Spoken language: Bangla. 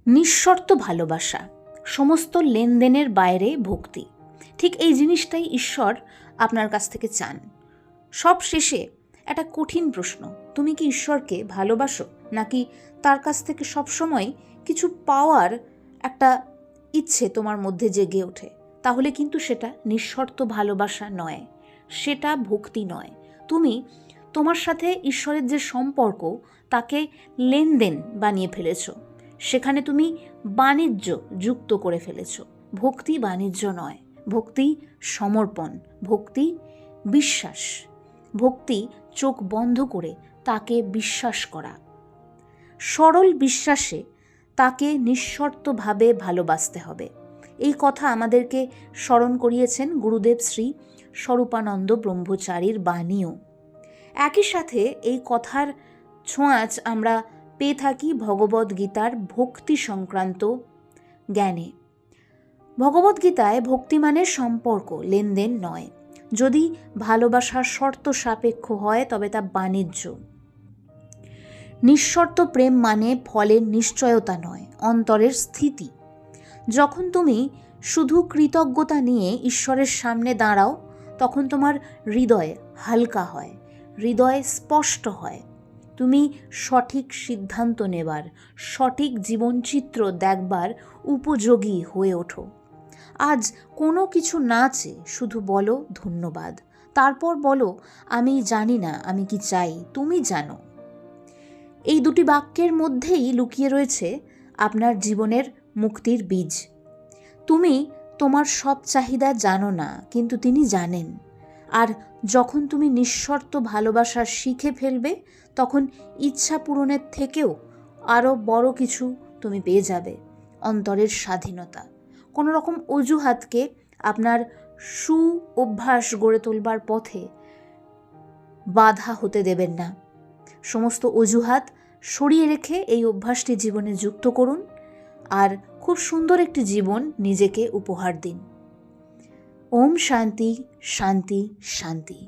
নিঃশর্ত ভালোবাসা, সমস্ত লেনদেনের বাইরে ভক্তি। ঠিক এই জিনিসটাই ঈশ্বর আপনার কাছ থেকে চান। সব শেষে একটা কঠিন প্রশ্ন, তুমি কি ঈশ্বরকে ভালোবাসো, নাকি তার কাছ থেকে সবসময় কিছু পাওয়ার একটা ইচ্ছে তোমার মধ্যে জেগে ওঠে? তাহলে কিন্তু সেটা নিঃশর্ত ভালোবাসা নয়, সেটা ভক্তি নয়। তুমি তোমার সাথে ঈশ্বরের যে সম্পর্ক, তাকে লেনদেন বানিয়ে ফেলেছ, সেখানে তুমি বাণিজ্য যুক্ত করে ফেলেছ। ভক্তি বাণিজ্য নয়, ভক্তি সমর্পণ, ভক্তি বিশ্বাস, ভক্তি চোখ বন্ধ করে তাকে বিশ্বাস করা, সরল বিশ্বাসে তাকে নিঃশর্তভাবে ভালোবাসতে হবে। এই কথা আমাদেরকে স্মরণ করিয়েছেন গুরুদেব শ্রী স্বরূপানন্দ ব্রহ্মচারীর বাণীও। একই সাথে এই কথার ছোঁয়াচ আমরা পেয়ে থাকি ভগবদ্গীতার ভক্তি সংক্রান্ত জ্ঞানে। ভগবদ্গীতায় ভক্তি মানে সম্পর্ক, লেনদেন নয়। যদি ভালোবাসার শর্ত সাপেক্ষ হয় তবে তা বাণিজ্য। নিঃশর্ত প্রেম মানে ফলের নিশ্চয়তা নয়, অন্তরের স্থিতি। যখন তুমি শুধু কৃতজ্ঞতা নিয়ে ঈশ্বরের সামনে দাঁড়াও, তখন তোমার হৃদয় হালকা হয়, হৃদয় স্পষ্ট হয়। তুমি সঠিক সিদ্ধান্ত নেবার, সঠিক জীবনচিত্র দেখবার উপযোগী হয়ে ওঠো। আজ কোনো কিছু না চেয়ে শুধু বলো ধন্যবাদ, তারপর বলো আমি জানি না আমি কি চাই, তুমি জানো। এই দুটি বাক্যের মধ্যেই লুকিয়ে রয়েছে আপনার জীবনের মুক্তির বীজ। তুমি তোমার সব চাহিদা জানো না, কিন্তু তিনি জানেন। আর যখন তুমি নিঃশর্ত ভালোবাসা শিখে ফেলবে, তখন ইচ্ছা পূরণের থেকেও আরও বড় কিছু তুমি পেয়ে যাবে, অন্তরের স্বাধীনতা। কোনো রকম অজুহাতকে আপনার সু অভ্যাস গড়ে তোলবার পথে বাধা হতে দেবেন না। সমস্ত অজুহাত সরিয়ে রেখে এই অভ্যাসটি জীবনে যুক্ত করুন আর খুব সুন্দর একটি জীবন নিজেকে উপহার দিন। ওম শান্তি শান্তি শান্তি।